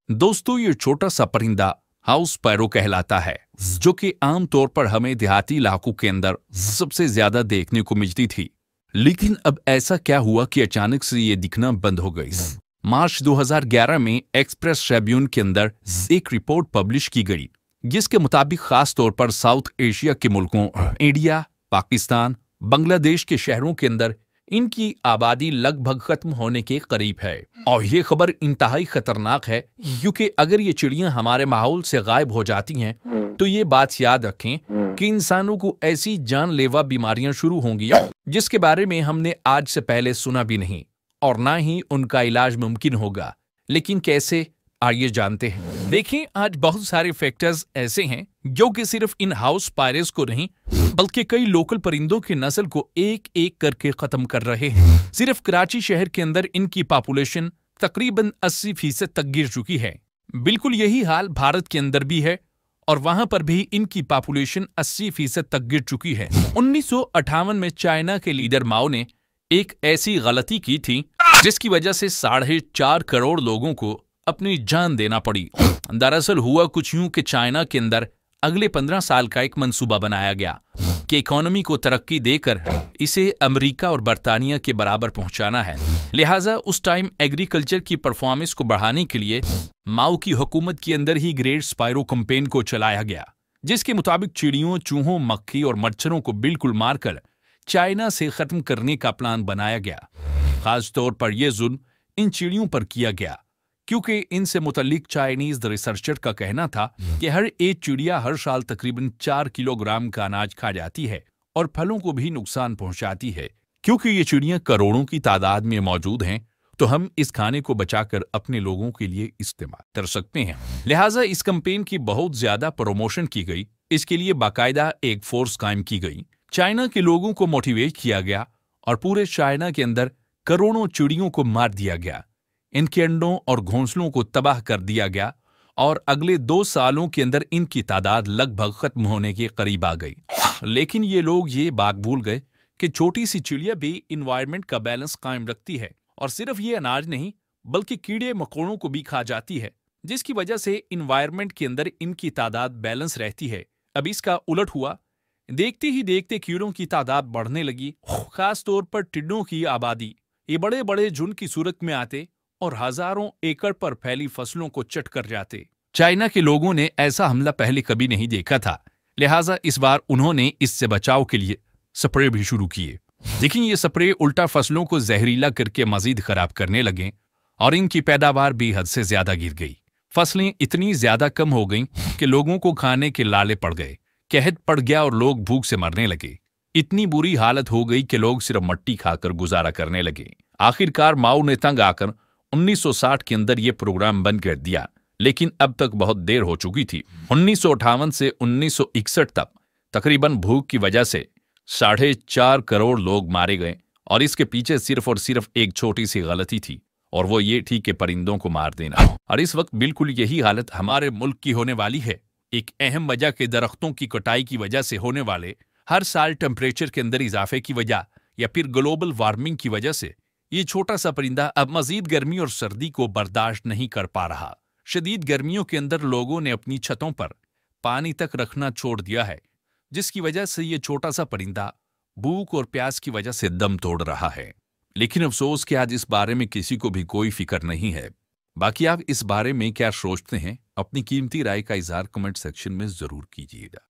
दोस्तों, ये छोटा सा परिंदा हाउस स्पैरो कहलाता है, जो कि आम तौर पर हमें देहाती इलाकों के अंदर सबसे ज्यादा देखने को मिलती थी। लेकिन अब ऐसा क्या हुआ कि अचानक से ये दिखना बंद हो गई। मार्च 2011 में एक्सप्रेस ट्रिब्यून के अंदर एक रिपोर्ट पब्लिश की गई, जिसके मुताबिक खास तौर पर साउथ एशिया के मुल्कों इंडिया, पाकिस्तान, बांग्लादेश के शहरों के अंदर इनकी आबादी लगभग खत्म होने के करीब है। और ये खबर इंतहाई खतरनाक है, क्योंकि अगर ये चिड़ियां हमारे माहौल से गायब हो जाती हैं तो ये बात याद रखें कि इंसानों को ऐसी जानलेवा बीमारियां शुरू होंगी जिसके बारे में हमने आज से पहले सुना भी नहीं, और ना ही उनका इलाज मुमकिन होगा। लेकिन कैसे, आइए जानते हैं। देखें, आज बहुत सारे फैक्टर्स ऐसे हैं जो कि सिर्फ इन हाउस स्पाइरोज को नहीं बल्कि कई लोकल परिंदों की नस्ल को एक एक करके खत्म कर रहे हैं। सिर्फ कराची शहर के अंदर इनकी पॉपुलेशन तकरीबन 80% तक गिर चुकी है। बिल्कुल यही हाल भारत के अंदर भी है, और वहां पर भी इनकी पॉपुलेशन 80% तक गिर चुकी है। 1958 में चाइना के लीडर माओ ने एक ऐसी गलती की थी जिसकी वजह से 4.5 करोड़ लोगों को अपनी जान देना पड़ी। दरअसल हुआ कुछ यूं कि चाइना के अंदर अगले 15 साल का एक मंसूबा बनाया गया कि इकोनॉमी को तरक्की देकर इसे अमेरिका और बरतानिया के बराबर पहुंचाना है। लिहाजा उस टाइम एग्रीकल्चर की परफॉर्मेंस को बढ़ाने के लिए माओ की हुकूमत के अंदर ही ग्रेट स्पाइरो कैंपेन को चलाया गया, जिसके मुताबिक चिड़ियों, चूहों, मक्खी और मच्छरों को बिल्कुल मारकर चाइना से खत्म करने का प्लान बनाया गया। खास तौर पर यह जुल्म इन चिड़ियों पर किया गया, क्योंकि इनसे मुतल्लिक चाइनीज रिसर्चर का कहना था कि हर एक चिड़िया हर साल तकरीबन 4 किलोग्राम का अनाज खा जाती है और फलों को भी नुकसान पहुंचाती है। क्योंकि ये चिड़ियां करोड़ों की तादाद में मौजूद हैं, तो हम इस खाने को बचाकर अपने लोगों के लिए इस्तेमाल कर सकते हैं। लिहाजा इस कैंपेन की बहुत ज्यादा प्रमोशन की गई। इसके लिए बाकायदा एक फोर्स कायम की गई। चाइना के लोगों को मोटिवेट किया गया और पूरे चाइना के अंदर करोड़ों चिड़ियों को मार दिया गया। इनके अंडों और घोंसलों को तबाह कर दिया गया और अगले 2 सालों के अंदर इनकी तादाद लगभग खत्म होने के करीब आ गई। लेकिन ये लोग ये बात भूल गए कि छोटी सी चिड़िया भी इन्वायरमेंट का बैलेंस कायम रखती है, और सिर्फ ये अनाज नहीं बल्कि कीड़े मकोड़ों को भी खा जाती है, जिसकी वजह से इन्वायरमेंट के अंदर इनकी तादाद बैलेंस रहती है। अब इसका उलट हुआ। देखते ही देखते कीड़ों की तादाद बढ़ने लगी। खास तौर पर टिड्डों की आबादी ये बड़े बड़े झुंड की सूरत में आते और हजारों एकड़ पर फैली फसलों को चट कर जाते। चाइना के लोगों ने ऐसा हमला पहले कभी नहीं देखा था, लिहाजा इस बार उन्होंने इससे बचाव के लिए स्प्रे भी शुरू किए। लेकिन ये स्प्रे उल्टा फसलों को जहरीला करके मजीद खराब करने लगे और इनकी पैदावार भी हद से ज्यादा गिर गई। फसलें इतनी ज्यादा कम हो गईं कि लोगों को खाने के लाले पड़ गए, कहत पड़ गया और लोग भूख से मरने लगे। इतनी बुरी हालत हो गई कि लोग सिर्फ मट्टी खाकर गुजारा करने लगे। आखिरकार माओ ने तंग आकर 1960 के अंदर यह प्रोग्राम बंद कर दिया, लेकिन अब तक बहुत देर हो चुकी थी। 1958 से 1961 तक तकरीबन भूख की वजह से 4.5 करोड़ लोग मारे गए, और इसके पीछे सिर्फ और सिर्फ एक छोटी सी गलती थी, और वो ये थी कि परिंदों को मार देना। और इस वक्त बिल्कुल यही हालत हमारे मुल्क की होने वाली है। एक अहम वजह के दरख्तों की कटाई की वजह से होने वाले हर साल टेम्परेचर के अंदर इजाफे की वजह या फिर ग्लोबल वार्मिंग की वजह से ये छोटा सा परिंदा अब मजीद गर्मी और सर्दी को बर्दाश्त नहीं कर पा रहा। शदीद गर्मियों के अंदर लोगों ने अपनी छतों पर पानी तक रखना छोड़ दिया है, जिसकी वजह से ये छोटा सा परिंदा भूख और प्यास की वजह से दम तोड़ रहा है। लेकिन अफसोस कि आज इस बारे में किसी को भी कोई फिक्र नहीं है। बाकी आप इस बारे में क्या सोचते हैं? अपनी कीमती राय का इजहार कमेंट सेक्शन में जरूर कीजिएगा।